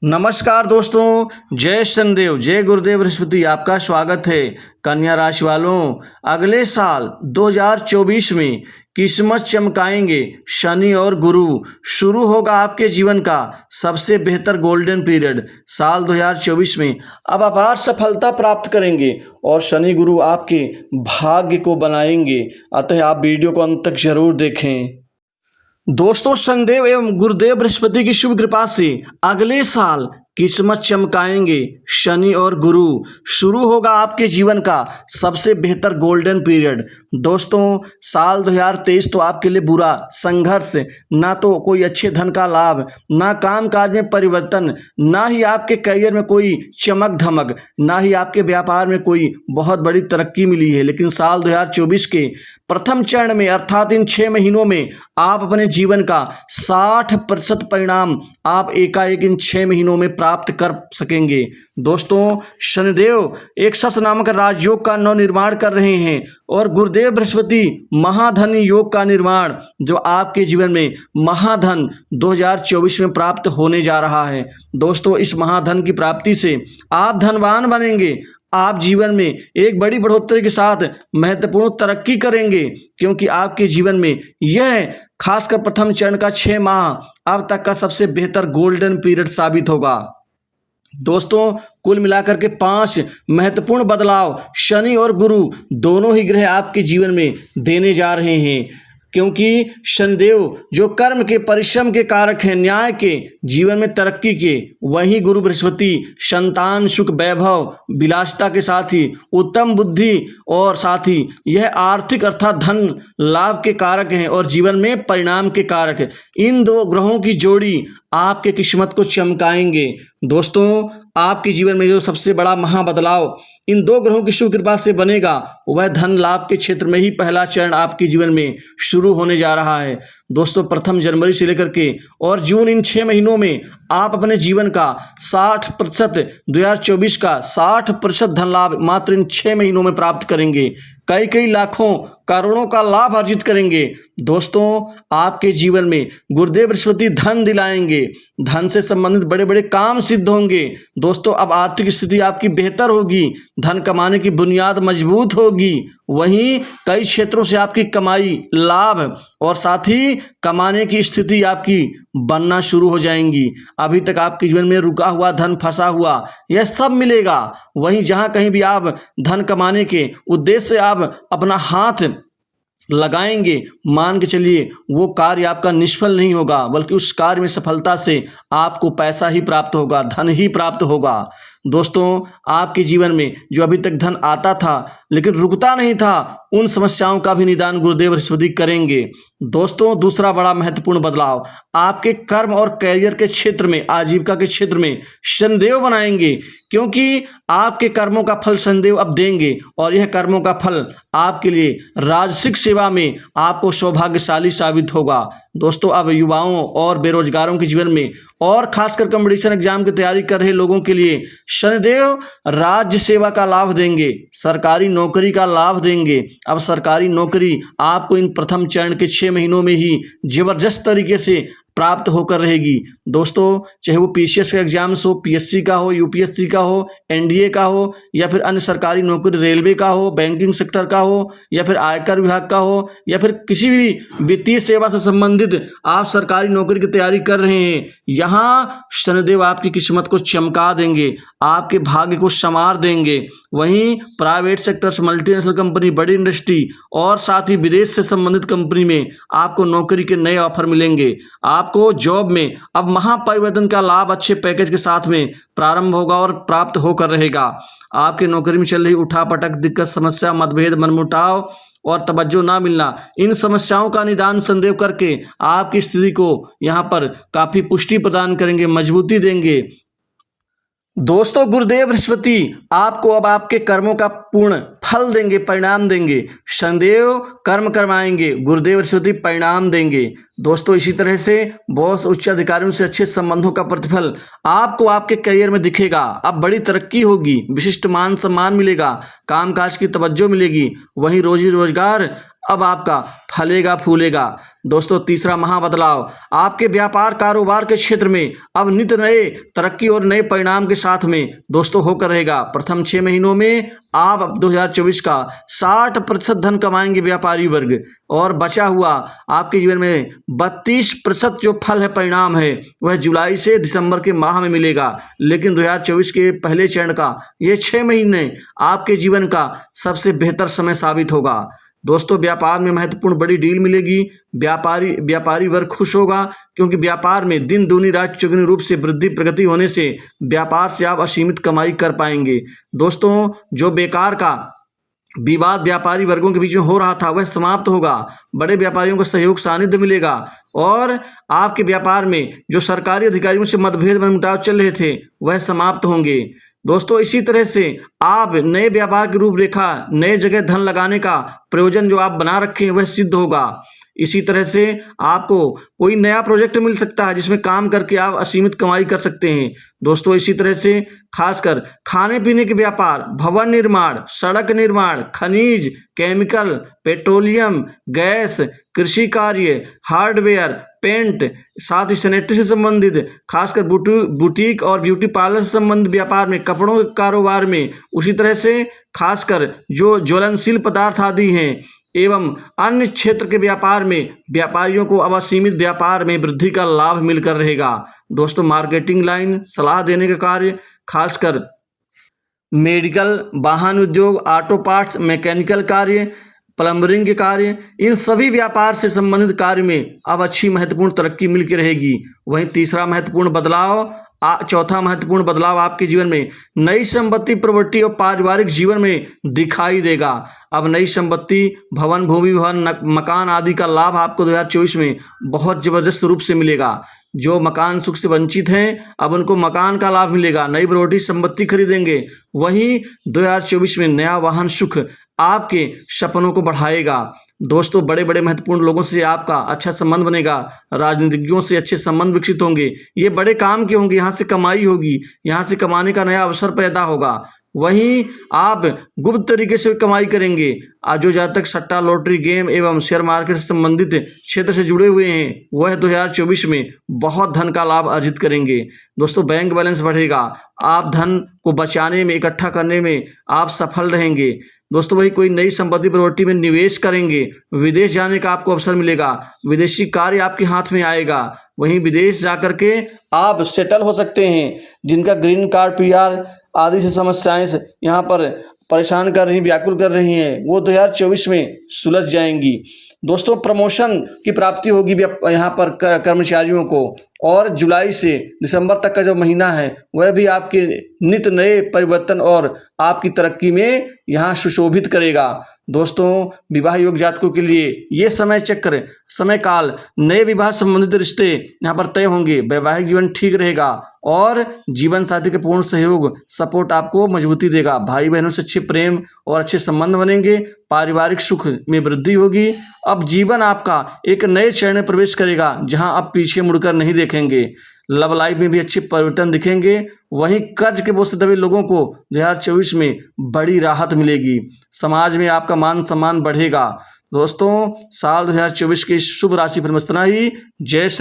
नमस्कार दोस्तों, जय शनिदेव, जय गुरुदेव बृहस्पति। आपका स्वागत है। कन्या राशि वालों, अगले साल 2024 में किस्मत चमकाएंगे शनि और गुरु। शुरू होगा आपके जीवन का सबसे बेहतर गोल्डन पीरियड। साल 2024 में अब अपार सफलता प्राप्त करेंगे और शनि गुरु आपके भाग्य को बनाएंगे। अतः आप वीडियो को अंत तक जरूर देखें। दोस्तों, शनिदेव एवं गुरुदेव बृहस्पति की शुभ कृपा से अगले साल किस्मत चमकाएंगे शनि और गुरु। शुरू होगा आपके जीवन का सबसे बेहतर गोल्डन पीरियड। दोस्तों, साल 2023 तो आपके लिए बुरा, संघर्ष, ना तो कोई अच्छे धन का लाभ, ना काम काज में परिवर्तन, ना ही आपके करियर में कोई चमक धमक, ना ही आपके व्यापार में कोई बहुत बड़ी तरक्की मिली है। लेकिन साल 2024 के प्रथम चरण में अर्थात इन 6 महीनों में आप अपने जीवन का 60% परिणाम आप एकाएक इन 6 महीनों में प्राप्त कर सकेंगे। दोस्तों, शनिदेव एक शश नामक राजयोग का नवनिर्माण कर रहे हैं और गुरुदेव बृहस्पति महाधन योग का निर्माण जो आपके जीवन में महाधन 2024 में प्राप्त होने जा रहा है। दोस्तों, इस महाधन की प्राप्ति से आप धनवान बनेंगे। आप जीवन में एक बड़ी बढ़ोतरी के साथ महत्वपूर्ण तरक्की करेंगे, क्योंकि आपके जीवन में यह खासकर प्रथम चरण का 6 माह अब तक का सबसे बेहतर गोल्डन पीरियड साबित होगा। दोस्तों, कुल मिलाकर के 5 महत्वपूर्ण बदलाव शनि और गुरु दोनों ही ग्रह आपके जीवन में देने जा रहे हैं, क्योंकि शनिदेव जो कर्म के, परिश्रम के कारक हैं, न्याय के, जीवन में तरक्की के, वहीं गुरु बृहस्पति संतान सुख, वैभव, विलासिता के साथ ही उत्तम बुद्धि और साथ ही यह आर्थिक अर्थात धन लाभ के कारक हैं और जीवन में परिणाम के कारक हैं। इन 2 ग्रहों की जोड़ी आपके किस्मत को चमकाएंगे। दोस्तों, आपके जीवन में जो सबसे बड़ा महाबदलाव इन 2 ग्रहों की शुभ कृपा से बनेगा, वह धन लाभ के क्षेत्र में ही पहला चरण आपके जीवन में शुरू होने जा रहा है। दोस्तों, प्रथम जनवरी से लेकर के और जून इन 6 महीनों में आप अपने जीवन का 60% 2024 का 60% धन लाभ मात्र इन 6 महीनों में प्राप्त करेंगे। कई लाखों करोड़ों का लाभ अर्जित करेंगे। दोस्तों, आपके जीवन में गुरुदेव बृहस्पति धन दिलाएंगे, धन से संबंधित बड़े बड़े काम सिद्ध होंगे। दोस्तों, अब आर्थिक स्थिति आपकी बेहतर होगी, धन कमाने की बुनियाद मजबूत होगी। वहीं कई क्षेत्रों से आपकी कमाई, लाभ और साथ ही कमाने की स्थिति आपकी बनना शुरू हो जाएंगी। अभी तक आपके जीवन में रुका हुआ धन, फंसा हुआ, यह सब मिलेगा। वहीं जहां कहीं भी आप धन कमाने के उद्देश्य से आप अपना हाथ लगाएंगे, मान के चलिए वो कार्य आपका निष्फल नहीं होगा, बल्कि उस कार्य में सफलता से आपको पैसा ही प्राप्त होगा, धन ही प्राप्त होगा। दोस्तों, आपके जीवन में जो अभी तक धन आता था लेकिन रुकता नहीं था, उन समस्याओं का भी निदान गुरुदेव बृहस्पति करेंगे। दोस्तों, दूसरा बड़ा महत्वपूर्ण बदलाव आपके कर्म और करियर के क्षेत्र में, आजीविका के क्षेत्र में शनिदेव बनाएंगे, क्योंकि आपके कर्मों का फल शनिदेव अब देंगे और यह कर्मों का फल आपके लिए राजसिक सेवा में आपको सौभाग्यशाली साबित होगा। दोस्तों, अब युवाओं और बेरोजगारों के जीवन में और खासकर कंपटीशन एग्जाम की तैयारी कर रहे लोगों के लिए शनिदेव राज्य सेवा का लाभ देंगे, सरकारी नौकरी का लाभ देंगे। अब सरकारी नौकरी आपको इन प्रथम चरण के 6 महीनों में ही जबरदस्त तरीके से प्राप्त होकर रहेगी। दोस्तों, चाहे वो पीसीएस का एग्जाम्स हो, पीएससी का हो, यूपीएससी का हो, एनडीए का हो, या फिर अन्य सरकारी नौकरी, रेलवे का हो, बैंकिंग सेक्टर का हो, या फिर आयकर विभाग का हो, या फिर किसी भी वित्तीय सेवा से संबंधित आप सरकारी नौकरी की तैयारी कर रहे हैं, यहाँ शनिदेव आपकी किस्मत को चमका देंगे, आपके भाग्य को संवार देंगे। वहीं प्राइवेट सेक्टर, मल्टीनेशनल कंपनी, बड़ी इंडस्ट्री और साथ ही विदेश से संबंधित कंपनी में आपको नौकरी के नए ऑफर मिलेंगे। आपको जॉब में अब महापरिवर्तन का लाभ अच्छे पैकेज के साथ में प्रारंभ होगा और प्राप्त होकर रहेगा। आपके नौकरी में चल रही उठापटक, दिक्कत, समस्या, मतभेद, मनमुटाव और तवज्जो ना मिलना, इन समस्याओं का निदान शनिदेव करके आपकी स्थिति को यहाँ पर काफी पुष्टि प्रदान करेंगे, मजबूती देंगे। दोस्तों, गुरुदेव बृहस्पति आपको अब आपके कर्मों का पूर्ण फल देंगे, परिणाम देंगे। शनिदेव कर्म करवाएंगे, गुरुदेव बृहस्पति परिणाम देंगे। दोस्तों इसी तरह से बॉस उच्च अधिकारियों से अच्छे संबंधों का प्रतिफल आपको आपके करियर में दिखेगा। अब बड़ी तरक्की होगी, विशिष्ट मान सम्मान मिलेगा, कामकाज की तवज्जो मिलेगी, वहीं रोजी रोजगार अब आपका फलेगा फूलेगा। दोस्तों तीसरा महाबदलाव आपके व्यापार कारोबार के क्षेत्र में अब नित नए तरक्की और नए परिणाम के साथ में दोस्तों होकर रहेगा। प्रथम 6 महीनों में आप 2024 का 60% धन कमाएंगे व्यापारी वर्ग, और बचा हुआ आपके जीवन में 32% जो फल है, परिणाम है, वह जुलाई से दिसंबर के माह में मिलेगा। लेकिन 2024 के पहले चरण का ये 6 महीने आपके जीवन का सबसे बेहतर समय साबित होगा। दोस्तों व्यापार में महत्वपूर्ण बड़ी डील मिलेगी। व्यापारी वर्ग खुश होगा, क्योंकि व्यापार में दिन दूनी रात चौगुनी रूप से वृद्धि प्रगति होने से व्यापार से आप असीमित कमाई कर पाएंगे। दोस्तों जो बेकार का विवाद व्यापारी वर्गों के बीच में हो रहा था वह समाप्त होगा। बड़े व्यापारियों को सहयोग सानिध्य मिलेगा, और आपके व्यापार में जो सरकारी अधिकारियों से मतभेद मनमुटाव चल रहे थे वह समाप्त होंगे। दोस्तों इसी तरह से आप नए व्यापार की रूपरेखा, नए जगह धन लगाने का प्रयोजन जो आप बना रखे हैं वह सिद्ध होगा। इसी तरह से आपको कोई नया प्रोजेक्ट मिल सकता है जिसमें काम करके आप असीमित कमाई कर सकते हैं। दोस्तों इसी तरह से खासकर खाने पीने के व्यापार, भवन निर्माण, सड़क निर्माण, खनिज, केमिकल, पेट्रोलियम, गैस, कृषि कार्य, हार्डवेयर, पेंट, साथ ही सैनिटरी से संबंधित, खासकर बुटीक और ब्यूटी पार्लर से संबंधित व्यापार में, कपड़ों के कारोबार में, उसी तरह से खासकर जो ज्वलनशील पदार्थ आदि हैं एवं अन्य क्षेत्र के व्यापार में व्यापारियों को अब असीमित व्यापार में वृद्धि का लाभ मिलकर रहेगा। दोस्तों मार्केटिंग लाइन, सलाह देने का कार्य, खासकर मेडिकल, वाहन उद्योग, ऑटो पार्ट्स, मैकेनिकल कार्य, प्लम्बरिंग के कार्य, इन सभी व्यापार से संबंधित कार्य में अब अच्छी महत्वपूर्ण तरक्की मिलकर रहेगी। वहीं चौथा महत्वपूर्ण बदलाव आपके जीवन में नई संपत्ति, प्रॉपर्टी और पारिवारिक जीवन में दिखाई देगा। अब नई संपत्ति, भवन, भूमि, मकान आदि का लाभ आपको 2024 में बहुत जबरदस्त रूप से मिलेगा। जो मकान सुख से वंचित हैं अब उनको मकान का लाभ मिलेगा, नई प्रॉपर्टी संपत्ति खरीदेंगे। वहीं 2024 में नया वाहन सुख आपके सपनों को बढ़ाएगा। दोस्तों बड़े बड़े महत्वपूर्ण लोगों से आपका अच्छा संबंध बनेगा, राजनीतिज्ञों से अच्छे संबंध विकसित होंगे। ये बड़े काम के होंगे, यहाँ से कमाई होगी, यहाँ से कमाने का नया अवसर पैदा होगा। वहीं आप गुप्त तरीके से कमाई करेंगे। आज जो जहाँ तक सट्टा, लॉटरी, गेम एवं शेयर मार्केट से संबंधित क्षेत्र से जुड़े हुए हैं वह 2024 में बहुत धन का लाभ अर्जित करेंगे। दोस्तों बैंक बैलेंस बढ़ेगा, आप धन को बचाने में, इकट्ठा करने में आप सफल रहेंगे। दोस्तों वही कोई नई संपत्ति, प्रॉपर्टी में निवेश करेंगे, विदेश जाने का आपको अवसर मिलेगा, विदेशी कार्य आपके हाथ में आएगा। वहीं विदेश जाकर के आप सेटल हो सकते हैं। जिनका ग्रीन कार्ड, पीआर आदि से समस्याएं यहाँ पर परेशान कर रही, व्याकुल कर रही हैं, वो 2024 में सुलझ जाएंगी। दोस्तों प्रमोशन की प्राप्ति होगी यहाँ पर कर्मचारियों को, और जुलाई से दिसंबर तक का जो महीना है वह भी आपके नित नए परिवर्तन और आपकी तरक्की में यहाँ सुशोभित करेगा। दोस्तों विवाह योग्य जातकों के लिए ये समय चक्र, समय काल, नए विवाह संबंधित रिश्ते यहाँ पर तय होंगे, वैवाहिक जीवन ठीक रहेगा और जीवन साथी के पूर्ण सहयोग, सपोर्ट आपको मजबूती देगा। भाई बहनों से अच्छे प्रेम और अच्छे संबंध बनेंगे, पारिवारिक सुख में वृद्धि होगी। अब जीवन आपका एक नए चरण में प्रवेश करेगा जहां आप पीछे मुड़कर नहीं देखेंगे। लव लाइफ में भी अच्छे परिवर्तन दिखेंगे। वहीं कर्ज के बोझ से दबे लोगों को 2024 में बड़ी राहत मिलेगी। समाज में आपका मान सम्मान बढ़ेगा। दोस्तों साल 2024 की शुभ राशि पर इतना ही। जय